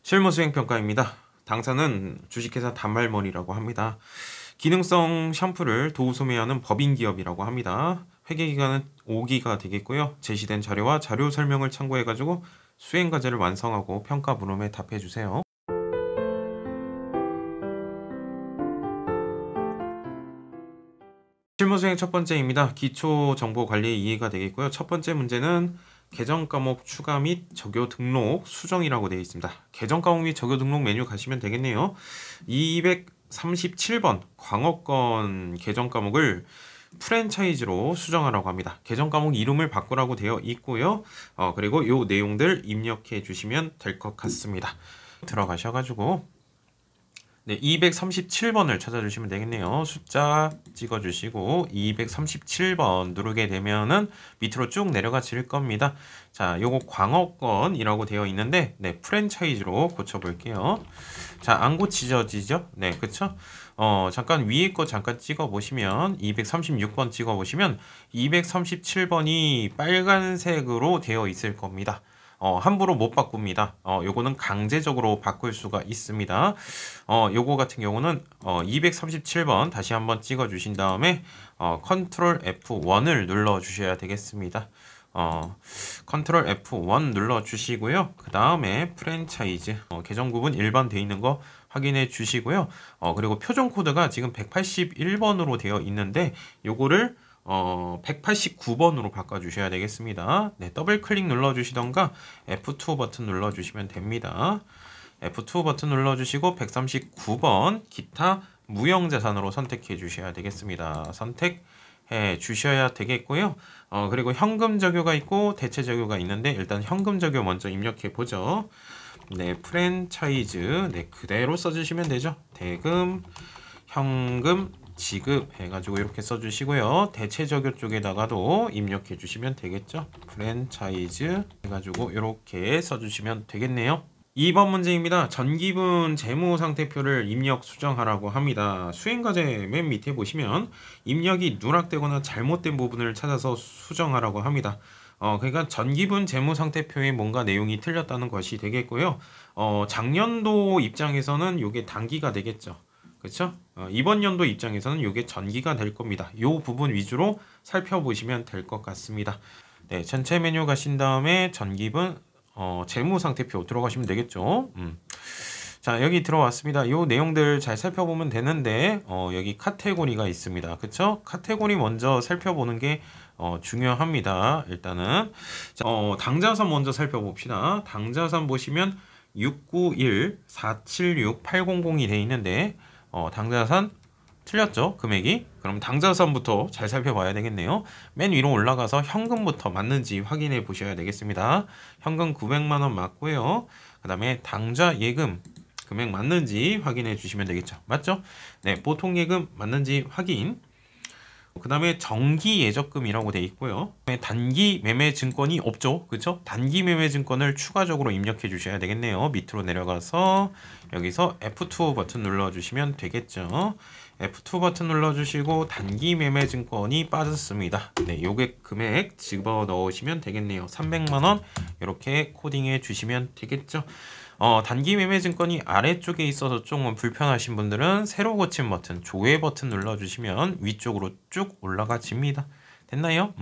실무수행평가입니다. 당사는 주식회사 단말머니라고 합니다. 기능성 샴푸를 도소매하는 법인기업이라고 합니다. 회계기간은 5기가 되겠고요. 제시된 자료와 자료 설명을 참고해가지고 수행과제를 완성하고 평가 물음에 답해주세요. 실무수행 첫 번째입니다. 기초정보관리의 이해가 되겠고요. 첫 번째 문제는 계정과목 추가 및 적요 등록 수정이라고 되어 있습니다. 계정과목 및 적요 등록 메뉴 가시면 되겠네요. 237번 광업건 계정과목을 프랜차이즈로 수정하라고 합니다. 계정과목 이름을 바꾸라고 되어 있고요. 그리고 이 내용들 입력해 주시면 될 것 같습니다. 들어가셔가지고 237번을 찾아주시면 되겠네요. 숫자 찍어주시고 237번 누르게 되면은 밑으로 쭉 내려가질 겁니다. 자, 요거 광어건이라고 되어 있는데 프랜차이즈로 고쳐볼게요. 자, 안 고치져지죠? 네, 그쵸? 잠깐 위에 거 잠깐 찍어보시면 236번 찍어보시면 237번이 빨간색으로 되어 있을 겁니다. 함부로 못 바꿉니다. 요거는 강제적으로 바꿀 수가 있습니다. 요거 같은 경우는 237번 다시 한번 찍어 주신 다음에 컨트롤 F1을 눌러 주셔야 되겠습니다. 컨트롤 F1 눌러 주시고요. 그 다음에 프랜차이즈 계정 구분 일반 되어 있는 거 확인해 주시고요. 그리고 표준 코드가 지금 181번으로 되어 있는데 요거를 189번으로 바꿔주셔야 되겠습니다. 네, 더블 클릭 눌러주시던가 F2 버튼 눌러주시면 됩니다. F2 버튼 눌러주시고 139번 기타 무형자산으로 선택해 주셔야 되겠습니다. 선택해 주셔야 되겠고요. 그리고 현금 적요가 있고 대체 적요가 있는데 일단 현금 적요 먼저 입력해 보죠. 네, 프랜차이즈 그대로 써주시면 되죠. 대금, 현금, 지급 해가지고 이렇게 써주시고요. 대체 적요 쪽에다가도 입력해 주시면 되겠죠. 프랜차이즈 해가지고 이렇게 써주시면 되겠네요. 2번 문제입니다. 전기분 재무상태표를 입력 수정하라고 합니다. 수행과제 맨 밑에 보시면 입력이 누락되거나 잘못된 부분을 찾아서 수정하라고 합니다. 그러니까 전기분 재무상태표에 뭔가 내용이 틀렸다는 것이 되겠고요. 작년도 입장에서는 이게 단기가 되겠죠. 그렇죠? 이번 연도 입장에서는 이게 전기가 될 겁니다. 이 부분 위주로 살펴보시면 될 것 같습니다. 네, 전체 메뉴 가신 다음에 전기분 재무상태표 들어가시면 되겠죠. 자, 여기 들어왔습니다. 이 내용들 잘 살펴보면 되는데 여기 카테고리가 있습니다. 그쵸? 카테고리 먼저 살펴보는 게 중요합니다. 일단은 자, 당좌산 먼저 살펴봅시다. 당좌산 보시면 691-476-800이 되어 있는데 당좌산 틀렸죠? 금액이? 그럼 당좌산부터 잘 살펴봐야 되겠네요. 맨 위로 올라가서 현금부터 맞는지 확인해 보셔야 되겠습니다. 현금 900만원 맞고요. 그 다음에 당좌 예금 금액 맞는지 확인해 주시면 되겠죠. 맞죠? 네, 보통 예금 맞는지 확인. 그 다음에 정기 예적금이라고 되어 있고요. 단기 매매 증권이 없죠. 그쵸? 단기 매매 증권을 추가적으로 입력해 주셔야 되겠네요. 밑으로 내려가서 여기서 F2 버튼 눌러주시면 되겠죠. F2 버튼 눌러주시고 단기 매매 증권이 빠졌습니다. 네, 요게 금액 집어 넣으시면 되겠네요. 300만원 이렇게 코딩해 주시면 되겠죠. 단기 매매 증권이 아래쪽에 있어서 조금 불편하신 분들은 새로 고침 버튼, 조회 버튼 눌러주시면 위쪽으로 쭉 올라가집니다. 됐나요?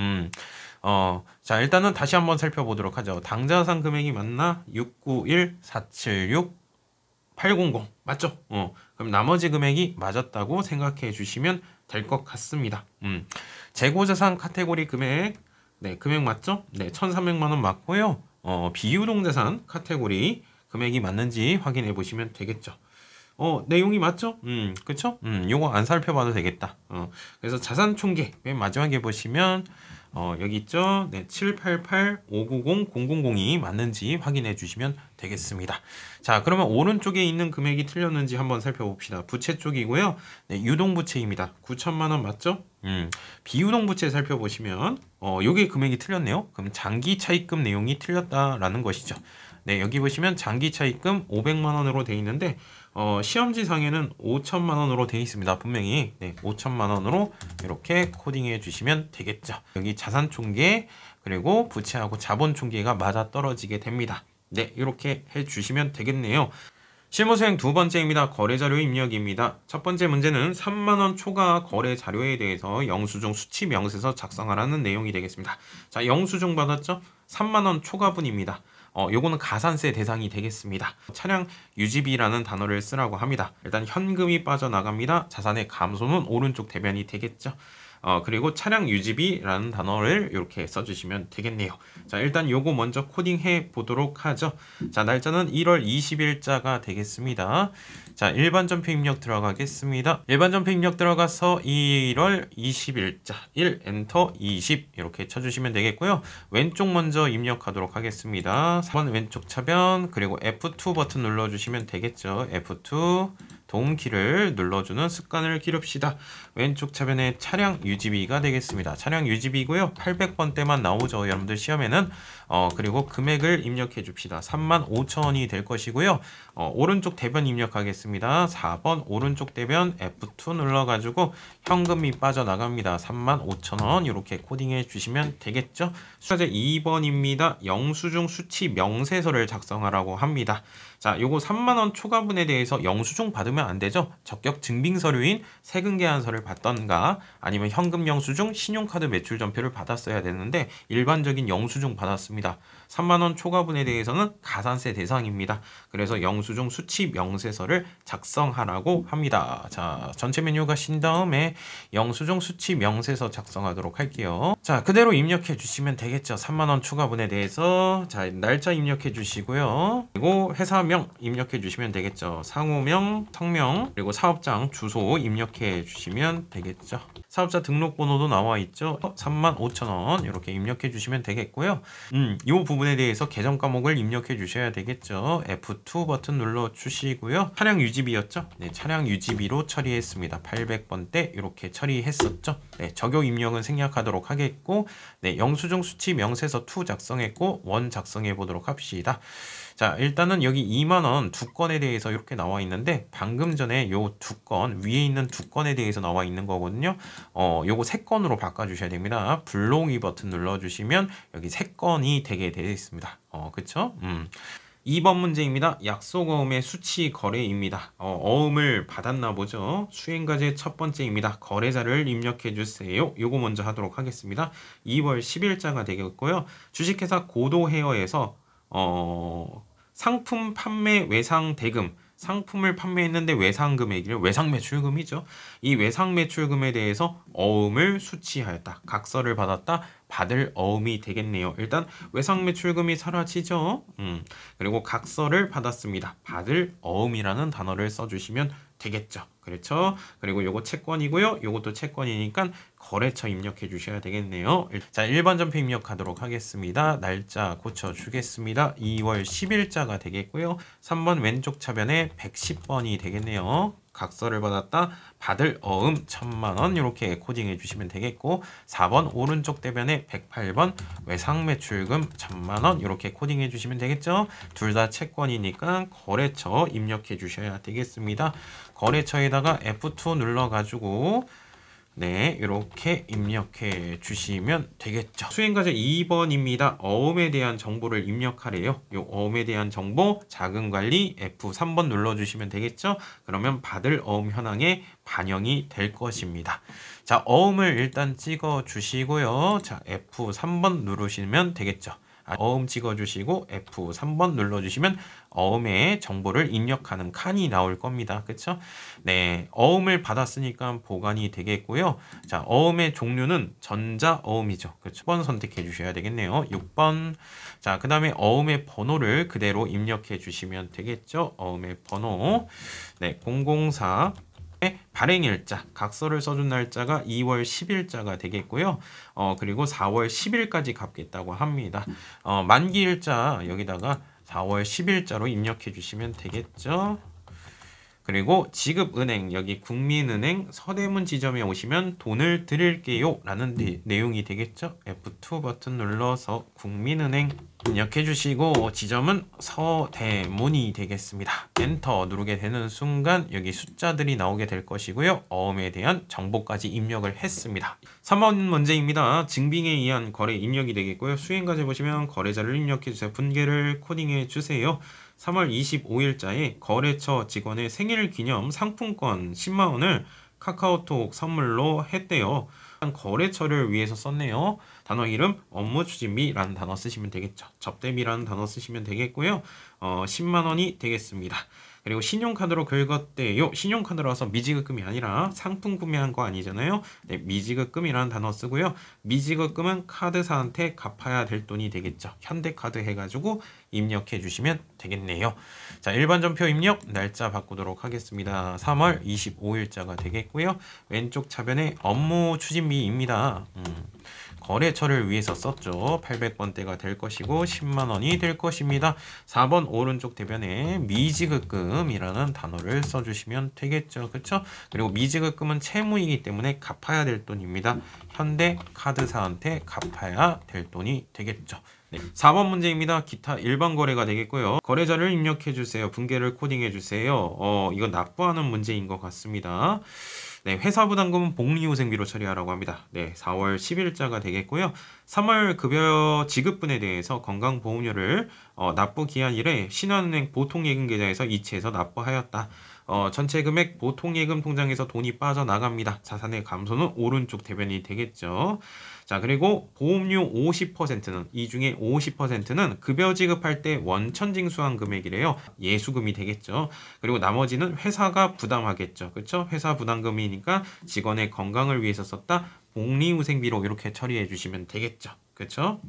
자, 일단은 다시 한번 살펴보도록 하죠. 당좌산 금액이 맞나? 691-476-800 맞죠? 그럼 나머지 금액이 맞았다고 생각해 주시면 될 것 같습니다. 재고자산 카테고리 금액, 네, 금액 맞죠? 네, 1,300만원 맞고요. 비유동자산 카테고리 금액이 맞는지 확인해 보시면 되겠죠. 내용이 맞죠? 그쵸? 요거 안 살펴봐도 되겠다. 그래서 자산 총계 맨 마지막에 보시면 여기 있죠? 네, 788-590-0002 맞는지 확인해 주시면 되겠습니다. 자, 그러면 오른쪽에 있는 금액이 틀렸는지 한번 살펴봅시다. 부채 쪽이고요. 네, 유동부채입니다. 9천만원 맞죠? 비유동부채 살펴보시면 요게 금액이 틀렸네요. 그럼 장기차입금 내용이 틀렸다라는 것이죠. 네, 여기 보시면 장기차입금 500만원으로 되어 있는데 시험지상에는 5천만원으로 되어 있습니다. 분명히 네, 5천만원으로 이렇게 코딩해 주시면 되겠죠. 여기 자산총계 그리고 부채하고 자본총계가 맞아떨어지게 됩니다. 네, 이렇게 해주시면 되겠네요. 실무수행 두 번째입니다. 거래자료 입력입니다. 첫 번째 문제는 3만원 초과 거래자료에 대해서 영수증 수치 명세서 작성하라는 내용이 되겠습니다. 자, 영수증 받았죠? 3만원 초과분입니다. 요거는 가산세 대상이 되겠습니다. 차량 유지비라는 단어를 쓰라고 합니다. 일단 현금이 빠져나갑니다. 자산의 감소는 오른쪽 대변이 되겠죠. 그리고 차량 유지비라는 단어를 이렇게 써주시면 되겠네요. 자, 일단 요거 먼저 코딩해 보도록 하죠. 자, 날짜는 1월 20일자가 되겠습니다. 자, 일반 전표 입력 들어가겠습니다. 일반 전표 입력 들어가서 1월 20일자 1 엔터 20 이렇게 쳐주시면 되겠고요. 왼쪽 먼저 입력하도록 하겠습니다. 4번 왼쪽 차변 그리고 F2 버튼 눌러주시면 되겠죠. F2 동키를 눌러주는 습관을 기릅시다. 왼쪽 차변에 차량 유지비가 되겠습니다. 차량 유지비고요. 800번대만 나오죠. 여러분들 시험에는. 그리고 금액을 입력해 줍시다. 35,000원이 될 것이고요. 오른쪽 대변 입력하겠습니다. 4번 오른쪽 대변 F2 눌러가지고 현금이 빠져나갑니다. 35,000원 이렇게 코딩해 주시면 되겠죠. 수화제 2번입니다. 영수증 수치 명세서를 작성하라고 합니다. 자, 요거 3만원 초과분에 대해서 영수증 받으면 안 되죠. 적격 증빙 서류인 세금 계산서를 받던가 아니면 현금 영수증, 신용카드 매출 전표를 받았어야 되는데 일반적인 영수증 받았습니다. 3만원 초과분에 대해서는 가산세 대상입니다. 그래서 영수증 수치 명세서를 작성하라고 합니다. 자, 전체 메뉴 가신 다음에 영수증 수치 명세서 작성하도록 할게요. 자, 그대로 입력해 주시면 되겠죠. 3만원 초과분에 대해서. 자, 날짜 입력해 주시고요. 그리고 회사명 입력해 주시면 되겠죠. 상호명, 성명, 그리고 사업장 주소 입력해 주시면 되겠죠. 사업자 등록번호도 나와 있죠. 35,000원 이렇게 입력해 주시면 되겠고요. 이 부분에 대해서 계정 과목을 입력해 주셔야 되겠죠. F2 버튼 눌러 주시고요. 차량 유지비였죠. 네, 차량 유지비로 처리했습니다. 800번대 이렇게 처리했었죠. 네, 적용 입력은 생략하도록 하겠고, 네, 영수증 수치 명세서 2 작성했고 원 작성해 보도록 합시다. 자, 일단은 여기 2만원 두 건에 대해서 이렇게 나와 있는데 방금 전에 요 두 건 위에 있는 두 건에 대해서 나와 있는 거거든요. 요거 세 건으로 바꿔 주셔야 됩니다. 불롱이 버튼 눌러 주시면 여기 세 건이 되게 되어 있습니다. 그쵸? 2번 문제입니다. 약속어음의 수치 거래입니다. 어음을 받았나 보죠. 수행과제 첫 번째입니다. 거래자를 입력해 주세요. 요거 먼저 하도록 하겠습니다. 2월 10일자가 되겠고요. 주식회사 고도헤어에서 상품 판매 외상 대금, 상품을 판매했는데 외상 금액이요. 외상 매출금이죠. 이 외상 매출금에 대해서 어음을 수치하였다. 각서를 받았다. 받을 어음이 되겠네요. 일단 외상 매출금이 사라지죠. 그리고 각서를 받았습니다. 받을 어음이라는 단어를 써주시면 되겠죠. 그렇죠. 그리고 요거 채권이고요. 요것도 채권이니까 거래처 입력해 주셔야 되겠네요. 자, 일반 전표 입력하도록 하겠습니다. 날짜 고쳐 주겠습니다. 2월 10일자가 되겠고요. 3번 왼쪽 차변에 110번이 되겠네요. 각서를 받았다. 받을 어음 1,000만원 이렇게 코딩해 주시면 되겠고, 4번 오른쪽 대변에 108번 외상 매출금 1,000만원 이렇게 코딩해 주시면 되겠죠. 둘 다 채권이니까 거래처 입력해 주셔야 되겠습니다. 거래처에다가 F2 눌러 가지고 네, 이렇게 입력해 주시면 되겠죠. 수행과제 2번입니다. 어음에 대한 정보를 입력하래요. 이 어음에 대한 정보, 자금관리 F3번 눌러주시면 되겠죠. 그러면 받을 어음 현황에 반영이 될 것입니다. 자, 어음을 일단 찍어 주시고요. 자, F3번 누르시면 되겠죠. 어음 찍어주시고 F3번 눌러주시면 어음의 정보를 입력하는 칸이 나올 겁니다. 그쵸? 네, 어음을 받았으니까 보관이 되겠고요. 자, 어음의 종류는 전자어음이죠. 그쵸? 6번 선택해 주셔야 되겠네요. 6번. 자, 그 다음에 어음의 번호를 그대로 입력해 주시면 되겠죠. 어음의 번호. 네, 004. 발행일자, 각서를 써준 날짜가 2월 10일자가 되겠고요. 그리고 4월 10일까지 갚겠다고 합니다. 만기일자 여기다가 4월 10일자로 입력해 주시면 되겠죠. 그리고 지급은행, 여기 국민은행 서대문 지점에 오시면 돈을 드릴게요 라는 내용이 되겠죠. F2 버튼 눌러서 국민은행 입력해 주시고 지점은 서대문이 되겠습니다. 엔터 누르게 되는 순간 여기 숫자들이 나오게 될 것이고요. 어음에 대한 정보까지 입력을 했습니다. 3번 문제입니다. 증빙에 의한 거래 입력이 되겠고요. 수행과제 보시면 거래자를 입력해 주세요. 분계를 코딩해 주세요. 3월 25일자에 거래처 직원의 생일 기념 상품권 10만 원을 카카오톡 선물로 했대요. 거래처를 위해서 썼네요. 단어 이름 업무 추진비라는 단어 쓰시면 되겠죠. 접대비라는 단어 쓰시면 되겠고요. 10만 원이 되겠습니다. 그리고 신용카드로 긁었대요. 신용카드라서 미지급금이 아니라 상품 구매한 거 아니잖아요. 네, 미지급금이라는 단어 쓰고요. 미지급금은 카드사한테 갚아야 될 돈이 되겠죠. 현대카드 해가지고 입력해 주시면 되겠네요. 자, 일반 전표 입력 날짜 바꾸도록 하겠습니다. 3월 25일자가 되겠고요. 왼쪽 차변에 업무 추진비입니다. 거래처를 위해서 썼죠. 800번대가 될 것이고 10만 원이 될 것입니다. 4번 오른쪽 대변에 미지급금이라는 단어를 써주시면 되겠죠. 그렇죠? 그리고 미지급금은 채무이기 때문에 갚아야 될 돈입니다. 현대카드사한테 갚아야 될 돈이 되겠죠. 네. 4번 문제입니다. 기타 일반 거래가 되겠고요. 거래자를 입력해 주세요. 분계를 코딩해 주세요. 이거 납부하는 문제인 것 같습니다. 네, 회사 부담금은 복리후생비로 처리하라고 합니다. 네, 4월 10일자가 되겠고요. 3월 급여 지급분에 대해서 건강보험료를 납부 기한 이래 신한은행 보통예금 계좌에서 이체해서 납부하였다. 전체 금액 보통예금 통장에서 돈이 빠져나갑니다. 자산의 감소는 오른쪽 대변이 되겠죠. 자, 그리고 보험료 50%는 이 중에 50%는 급여 지급할 때 원천 징수한 금액이래요. 예수금이 되겠죠. 그리고 나머지는 회사가 부담하겠죠. 그렇죠? 회사 부담금이니까 직원의 건강을 위해서 썼다. 복리후생비로 이렇게 처리해 주시면 되겠죠. 그렇죠?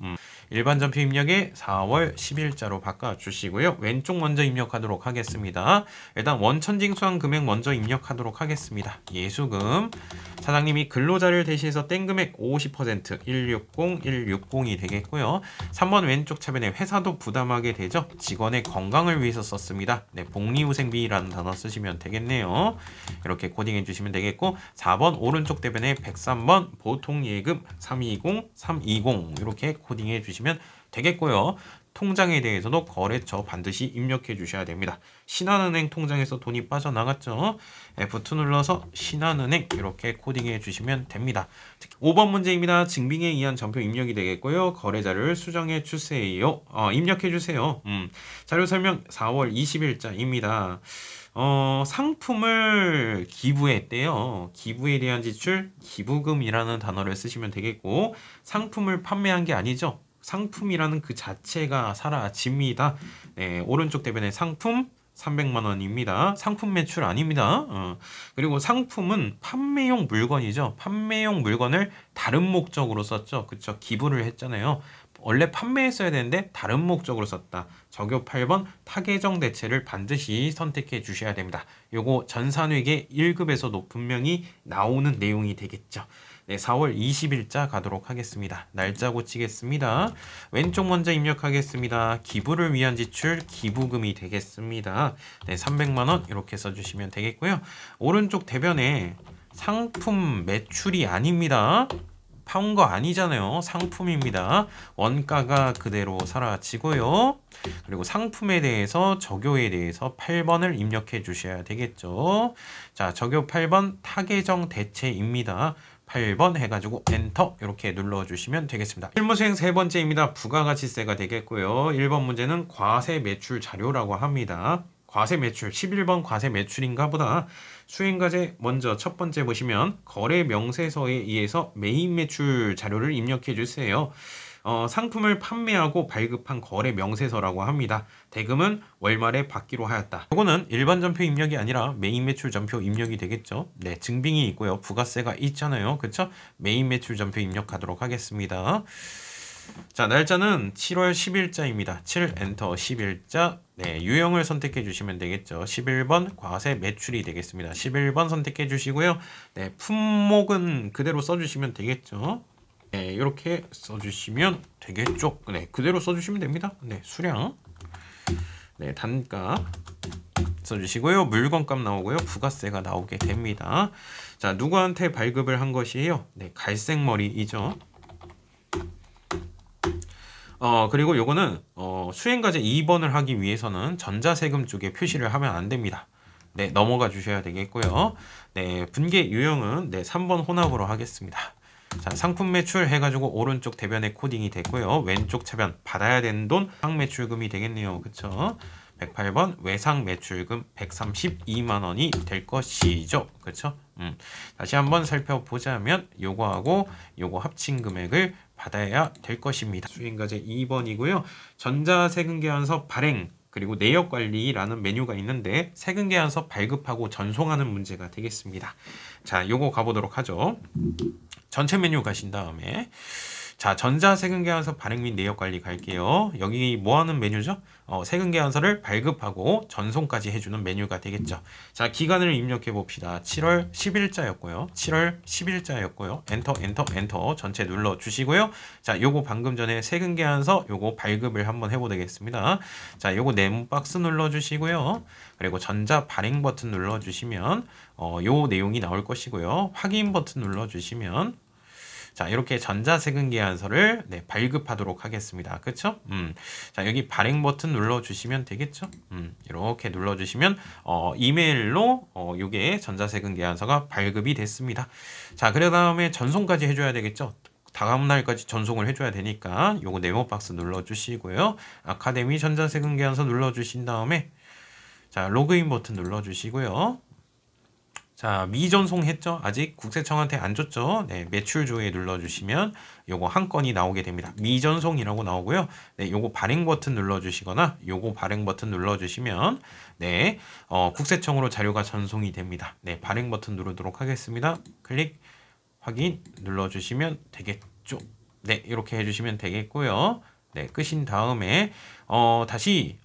일반 전표 입력에 4월 10일자로 바꿔주시고요. 왼쪽 먼저 입력하도록 하겠습니다. 일단 원천징수한 금액 먼저 입력하도록 하겠습니다. 예수금. 사장님이 근로자를 대신해서 뗀 금액 50% 160이 되겠고요. 3번 왼쪽 차변에 회사도 부담하게 되죠. 직원의 건강을 위해서 썼습니다. 네, 복리후생비라는 단어 쓰시면 되겠네요. 이렇게 코딩해 주시면 되겠고 4번 오른쪽 대변에 103번 보통예금 320 이렇게 코딩해 주시면 되겠고요. 통장에 대해서도 거래처 반드시 입력해 주셔야 됩니다. 신한은행 통장에서 돈이 빠져나갔죠. F2 눌러서 신한은행 이렇게 코딩해 주시면 됩니다. 5번 문제입니다. 증빙에 의한 전표 입력이 되겠고요. 거래자를 수정해 주세요. 입력해 주세요. 자료 설명 4월 20일자입니다. 상품을 기부했대요. 기부에 대한 지출, 기부금이라는 단어를 쓰시면 되겠고 상품을 판매한 게 아니죠. 상품이라는 그 자체가 사라집니다. 네, 오른쪽 대변에 상품 300만 원입니다. 상품 매출 아닙니다. 그리고 상품은 판매용 물건이죠. 판매용 물건을 다른 목적으로 썼죠. 그쵸? 기부를 했잖아요. 원래 판매했어야 되는데 다른 목적으로 썼다. 적요 8번 타계정 대체를 반드시 선택해 주셔야 됩니다. 요거 전산회계 1급에서도 분명히 나오는 내용이 되겠죠. 네, 4월 20일자 가도록 하겠습니다. 날짜 고치겠습니다. 왼쪽 먼저 입력하겠습니다. 기부를 위한 지출 기부금이 되겠습니다. 네, 300만 원 이렇게 써주시면 되겠고요. 오른쪽 대변에 상품 매출이 아닙니다. 파운 거 아니잖아요. 상품입니다. 원가가 그대로 사라지고요. 그리고 상품에 대해서 적요에 대해서 8번을 입력해 주셔야 되겠죠. 자, 적요 8번 타계정 대체입니다. 8번 해가지고 엔터 이렇게 눌러주시면 되겠습니다. 실무수행 세 번째입니다. 부가가치세가 되겠고요. 1번 문제는 과세 매출 자료라고 합니다. 과세 매출 11번 과세 매출인가 보다. 수행과제 먼저 첫 번째 보시면 거래 명세서에 의해서 메인 매출 자료를 입력해 주세요. 상품을 판매하고 발급한 거래 명세서라고 합니다. 대금은 월말에 받기로 하였다. 이거는 일반 전표 입력이 아니라 메인 매출 전표 입력이 되겠죠. 네, 증빙이 있고요. 부가세가 있잖아요. 그렇죠? 메인 매출 전표 입력하도록 하겠습니다. 자, 날짜는 7월 10일자입니다. 7 엔터 10일자. 네, 유형을 선택해 주시면 되겠죠. 11번 과세 매출이 되겠습니다. 11번 선택해 주시고요. 네, 품목은 그대로 써주시면 되겠죠. 네, 이렇게 써주시면 되겠죠. 네, 그대로 써주시면 됩니다. 네, 수량, 네, 단가 써주시고요. 물건값 나오고요. 부가세가 나오게 됩니다. 자, 누구한테 발급을 한 것이에요? 네, 갈색머리이죠. 그리고 요거는 수행과제 2번을 하기 위해서는 전자세금 쪽에 표시를 하면 안 됩니다. 네, 넘어가 주셔야 되겠고요. 네, 분계 유형은 네, 3번 혼합으로 하겠습니다. 자, 상품 매출 해가지고 오른쪽 대변에 코딩이 됐고요. 왼쪽 차변 받아야 되는 돈 상매출금이 되겠네요. 그쵸? 108번 외상 매출금 132만 원이 될 것이죠. 그쵸? 다시 한번 살펴보자면 요거하고 요거 합친 금액을 받아야 될 것입니다. 수행과제 2번이고요. 전자세금계산서 발행 그리고 내역관리라는 메뉴가 있는데 세금계산서 발급하고 전송하는 문제가 되겠습니다. 자, 요거 가보도록 하죠. 전체 메뉴 가신 다음에 자, 전자세금계산서 발행 및 내역관리 갈게요. 여기 뭐 하는 메뉴죠? 세금계산서를 발급하고 전송까지 해주는 메뉴가 되겠죠. 자, 기간을 입력해 봅시다. 7월 10일자였고요. 7월 10일자였고요. 엔터, 엔터, 엔터 전체 눌러 주시고요. 자, 요거 방금 전에 세금계산서 요거 발급을 한번 해보 되겠습니다. 자, 요거 네모 박스 눌러 주시고요. 그리고 전자 발행 버튼 눌러 주시면 요 내용이 나올 것이고요. 확인 버튼 눌러 주시면 자, 이렇게 전자세금계산서를 네, 발급하도록 하겠습니다. 그쵸? 자, 여기 발행 버튼 눌러주시면 되겠죠? 이렇게 눌러주시면 이메일로 요게 전자세금계산서가 발급이 됐습니다. 자, 그 다음에 전송까지 해줘야 되겠죠? 다음 날까지 전송을 해줘야 되니까 요거 네모박스 눌러주시고요. 아카데미 전자세금계산서 눌러주신 다음에 자, 로그인 버튼 눌러주시고요. 자, 미전송했죠? 아직 국세청한테 안 줬죠? 네, 매출조회 눌러주시면 요거 한 건이 나오게 됩니다. 미전송이라고 나오고요. 네, 요거 발행 버튼 눌러주시거나 요거 발행 버튼 눌러주시면 네, 국세청으로 자료가 전송이 됩니다. 네, 발행 버튼 누르도록 하겠습니다. 클릭, 확인 눌러주시면 되겠죠? 네, 이렇게 해주시면 되겠고요. 네, 끄신 다음에 다시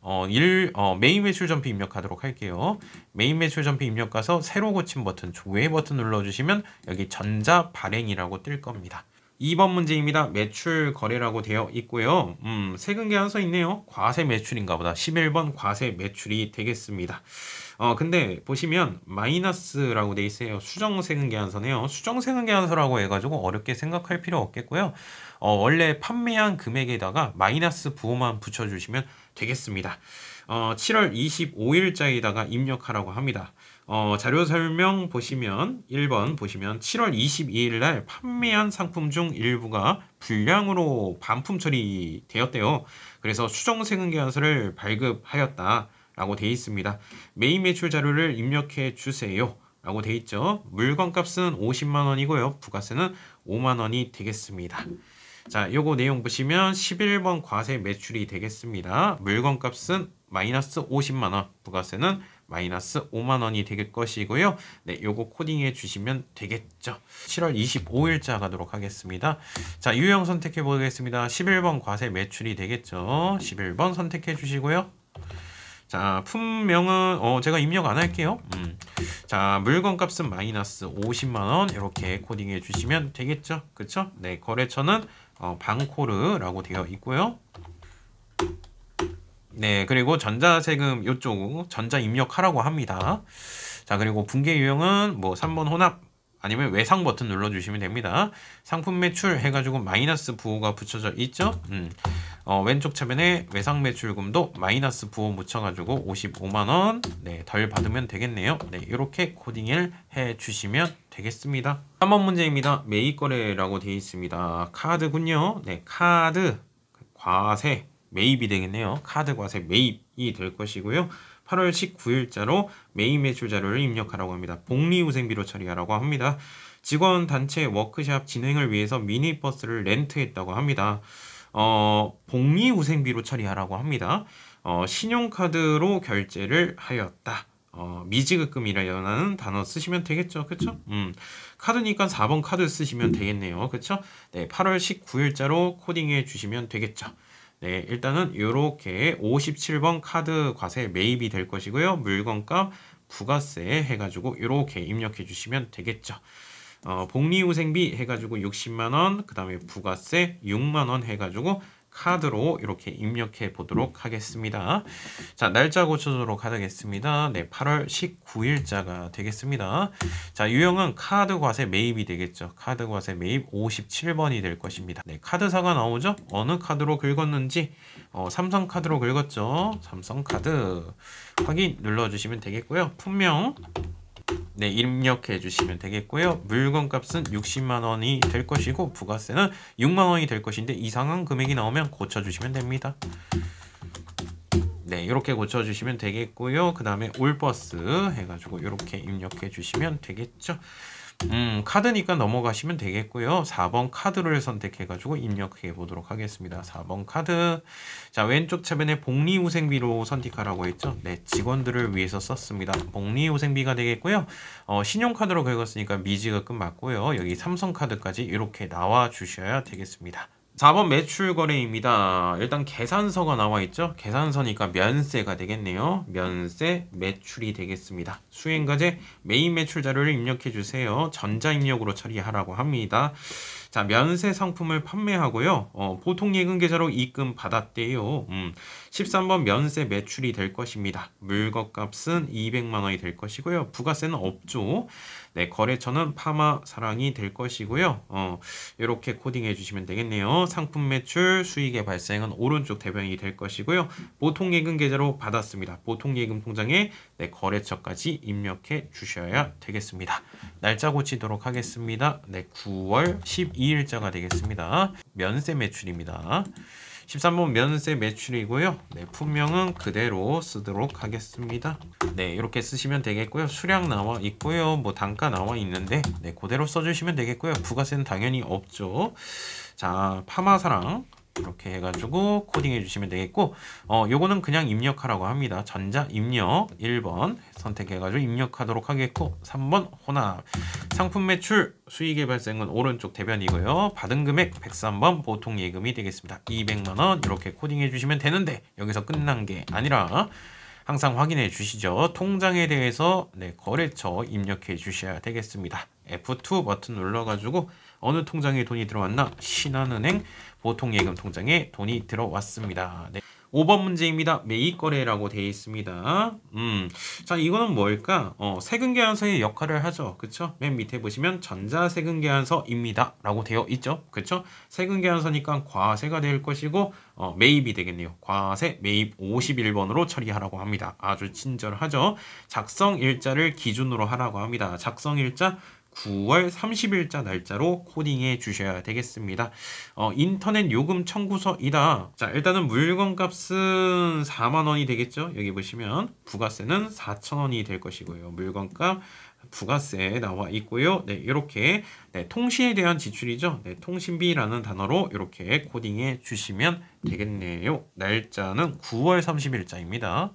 메인 매출 점피 입력하도록 할게요. 메인 매출 점피 입력 가서 새로 고침 버튼, 조회 버튼 눌러주시면 여기 전자 발행이라고 뜰 겁니다. 2번 문제입니다. 매출 거래라고 되어 있고요. 세금계산서 있네요. 과세 매출인가 보다. 11번 과세 매출이 되겠습니다. 근데 보시면 마이너스라고 돼 있어요. 수정세금계산서네요. 수정세금계산서라고 해가지고 어렵게 생각할 필요 없겠고요. 원래 판매한 금액에다가 마이너스 부호만 붙여주시면 되겠습니다. 7월 25일자에다가 입력하라고 합니다. 자료 설명 보시면 1번 보시면 7월 22일 날 판매한 상품 중 일부가 불량으로 반품 처리되었대요. 그래서 수정세금계산서를 발급하였다 라고 되어 있습니다. 메인 매출 자료를 입력해 주세요 라고 되어 있죠. 물건값은 50만 원이고요. 부가세는 5만 원이 되겠습니다. 자, 요거 내용 보시면 11번 과세 매출이 되겠습니다. 물건값은 마이너스 50만 원, 부가세는 마이너스 5만 원이 될 것이고요. 네, 요거 코딩해 주시면 되겠죠. 7월 25일자 가도록 하겠습니다. 자, 유형 선택해 보겠습니다. 11번 과세 매출이 되겠죠. 11번 선택해 주시고요. 자, 품명은 제가 입력 안 할게요. 자, 물건값은 마이너스 50만원 이렇게 코딩해 주시면 되겠죠. 그쵸? 네, 거래처는 방코르라고 되어 있고요. 네, 그리고 전자세금 요쪽 전자 입력하라고 합니다. 자, 그리고 분계 유형은 뭐 3번 혼합 아니면 외상 버튼 눌러주시면 됩니다. 상품 매출 해가지고 마이너스 부호가 붙여져 있죠. 왼쪽 차변에 외상 매출금도 마이너스 부호 묻혀가지고 55만원 네, 덜 받으면 되겠네요. 네, 이렇게 코딩을 해주시면 되겠습니다. 3번 문제입니다. 매입거래라고 되어 있습니다. 카드군요. 네, 카드 과세 매입이 되겠네요. 카드 과세 매입이 될 것이고요. 8월 19일자로 메인 매출 자료를 입력하라고 합니다. 복리후생비로 처리하라고 합니다. 직원 단체 워크샵 진행을 위해서 미니버스를 렌트했다고 합니다. 복리후생비로 처리하라고 합니다. 신용카드로 결제를 하였다. 미지급금이라는 단어 쓰시면 되겠죠. 그쵸? 카드니까 4번 카드 쓰시면 되겠네요. 그쵸? 네, 8월 19일자로 코딩해 주시면 되겠죠. 네, 일단은 이렇게 57번 카드 과세 매입이 될 것이고요. 물건값 부가세 해가지고 이렇게 입력해 주시면 되겠죠. 복리후생비 해가지고 60만원, 그 다음에 부가세 6만원 해가지고 카드로 이렇게 입력해 보도록 하겠습니다. 자, 날짜 고쳐주도록 하겠습니다. 네, 8월 19일자가 되겠습니다. 자, 유형은 카드 과세 매입이 되겠죠. 카드 과세 매입 57번이 될 것입니다. 네, 카드사가 나오죠. 어느 카드로 긁었는지 삼성 카드로 긁었죠. 삼성 카드 확인 눌러주시면 되겠고요. 품명 네, 입력해 주시면 되겠고요. 물건값은 60만 원이 될 것이고 부가세는 6만 원이 될 것인데 이상한 금액이 나오면 고쳐 주시면 됩니다. 네, 이렇게 고쳐 주시면 되겠고요. 그 다음에 올버스 해가지고 이렇게 입력해 주시면 되겠죠. 카드니까 넘어가시면 되겠고요. 4번 카드를 선택해가지고 입력해 보도록 하겠습니다. 4번 카드. 자, 왼쪽 차변에 복리후생비로 선택하라고 했죠. 네, 직원들을 위해서 썼습니다. 복리후생비가 되겠고요. 신용카드로 긁었으니까 미지급금 맞고요. 여기 삼성카드까지 이렇게 나와 주셔야 되겠습니다. 4번 매출 거래입니다. 일단 계산서가 나와 있죠. 계산서니까 면세가 되겠네요. 면세 매출이 되겠습니다. 수행과제 메인 매출 자료를 입력해 주세요. 전자입력으로 처리하라고 합니다. 자, 면세 상품을 판매하고요. 보통 예금 계좌로 입금 받았대요. 13번 면세 매출이 될 것입니다. 물건값은 200만 원이 될 것이고요. 부가세는 없죠. 네, 거래처는 파마사랑이 될 것이고요. 이렇게 코딩해 주시면 되겠네요. 상품 매출 수익의 발생은 오른쪽 대변이 될 것이고요. 보통 예금 계좌로 받았습니다. 보통 예금 통장에 네, 거래처까지 입력해 주셔야 되겠습니다. 날짜 고치도록 하겠습니다. 네, 9월 12일자가 되겠습니다. 면세 매출입니다. 13번 면세 매출이고요. 네, 품명은 그대로 쓰도록 하겠습니다. 네, 이렇게 쓰시면 되겠고요. 수량 나와 있고요. 뭐 단가 나와 있는데 네, 그대로 써주시면 되겠고요. 부가세는 당연히 없죠. 자, 파마사랑 이렇게 해가지고 코딩해 주시면 되겠고 요거는 그냥 입력하라고 합니다. 전자 입력 1번 선택해가지고 입력하도록 하겠고 3번 혼합 상품 매출 수익의 발생은 오른쪽 대변이고요. 받은 금액 103번 보통 예금이 되겠습니다. 200만원 이렇게 코딩해 주시면 되는데 여기서 끝난 게 아니라 항상 확인해 주시죠. 통장에 대해서 네, 거래처 입력해 주셔야 되겠습니다. F2 버튼 눌러가지고 어느 통장에 돈이 들어왔나? 신한은행 보통예금 통장에 돈이 들어왔습니다. 네. 5번 문제입니다. 매입거래라고 되어 있습니다. 자, 이거는 뭘까? 세금계산서의 역할을 하죠. 그쵸? 맨 밑에 보시면 전자세금계산서입니다. 라고 되어 있죠. 그쵸? 세금계산서니까 과세가 될 것이고, 매입이 되겠네요. 과세 매입 51번으로 처리하라고 합니다. 아주 친절하죠? 작성일자를 기준으로 하라고 합니다. 작성일자 9월 30일자 날짜로 코딩해 주셔야 되겠습니다. 인터넷 요금 청구서이다. 자, 일단은 물건값은 4만원이 되겠죠. 여기 보시면 부가세는 4천원이 될 것이고요. 물건값 부가세 나와 있고요. 네, 이렇게 네, 통신에 대한 지출이죠. 네, 통신비라는 단어로 이렇게 코딩해 주시면 되겠네요. 날짜는 9월 30일자입니다.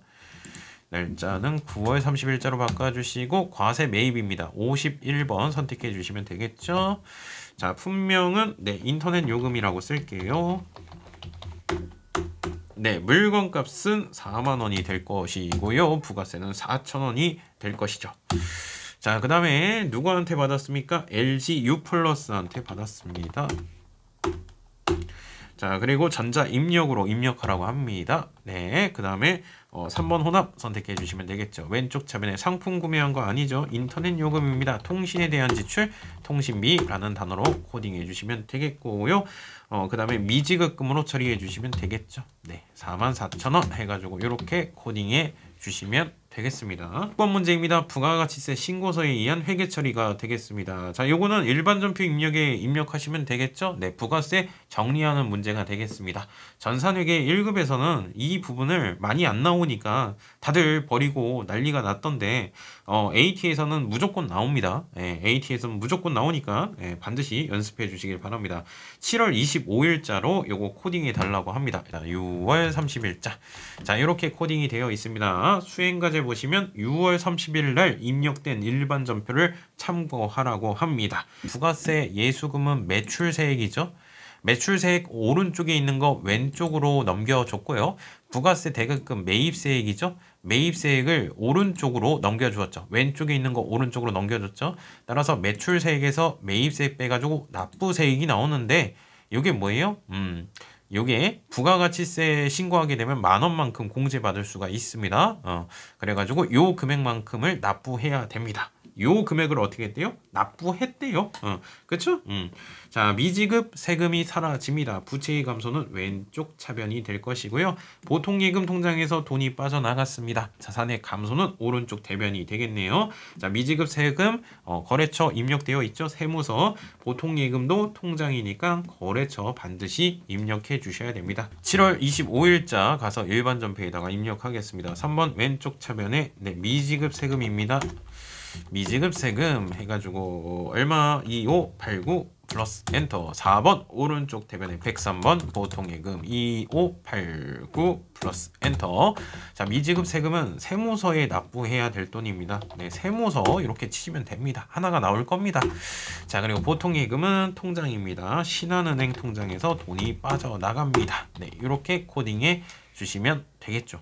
날짜는 9월 30일자로 바꿔주시고 과세 매입입니다. 51번 선택해 주시면 되겠죠. 자, 품명은 네, 인터넷 요금이라고 쓸게요. 네, 물건값은 4만원이 될 것이고요. 부가세는 4천원이 될 것이죠. 자, 그 다음에 누구한테 받았습니까? LG U+한테 받았습니다. 자, 그리고 전자 입력으로 입력하라고 합니다. 네, 그 다음에 3번 혼합 선택해 주시면 되겠죠. 왼쪽 차변에 상품 구매한 거 아니죠. 인터넷 요금입니다. 통신에 대한 지출, 통신비라는 단어로 코딩해 주시면 되겠고요. 그 다음에 미지급금으로 처리해 주시면 되겠죠. 네, 44,000원 해가지고 이렇게 코딩해 주시면 되겠습니다. 6번 문제입니다. 부가가치세 신고서에 의한 회계 처리가 되겠습니다. 자, 요거는 일반 전표 입력에 입력하시면 되겠죠? 네, 부가세 정리하는 문제가 되겠습니다. 전산회계 1급에서는 이 부분을 많이 안 나오니까 다들 버리고 난리가 났던데 AT에서는 무조건 나옵니다. 네, AT에서는 무조건 나오니까 네, 반드시 연습해 주시길 바랍니다. 7월 25일자로 요거 코딩해 달라고 합니다. 6월 30일자. 자, 이렇게 코딩이 되어 있습니다. 수행과제 보시면 6월 30일 날 입력된 일반 전표를 참고하라고 합니다. 부가세 예수금은 매출세액이죠. 매출세액 오른쪽에 있는 거 왼쪽으로 넘겨줬고요. 부가세 대급금 매입세액이죠. 매입세액을 오른쪽으로 넘겨주었죠. 왼쪽에 있는 거 오른쪽으로 넘겨줬죠. 따라서 매출세액에서 매입세액 빼가지고 납부세액이 나오는데 이게 뭐예요? 요게 부가가치세 신고하게 되면 10,000원만큼 공제받을 수가 있습니다. 그래가지고 요 금액만큼을 납부해야 됩니다. 요 금액을 어떻게 했대요? 납부했대요. 그쵸? 자, 미지급 세금이 사라집니다. 부채의 감소는 왼쪽 차변이 될 것이고요. 보통예금 통장에서 돈이 빠져나갔습니다. 자산의 감소는 오른쪽 대변이 되겠네요. 자, 미지급 세금 거래처 입력되어 있죠. 세무서. 보통예금도 통장이니까 거래처 반드시 입력해 주셔야 됩니다. 7월 25일자 가서 일반전페이에다가 입력하겠습니다. 3번 왼쪽 차변에 미지급 세금입니다. 미지급 세금 해가지고 얼마 2589 플러스 엔터. 4번 오른쪽 대변에 103번 보통예금 2589 플러스 엔터. 자, 미지급 세금은 세무서에 납부해야 될 돈입니다. 네, 세무서 이렇게 치시면 됩니다. 하나가 나올 겁니다. 자, 그리고 보통예금은 통장입니다. 신한은행 통장에서 돈이 빠져나갑니다. 네, 이렇게 코딩해 주시면 되겠죠.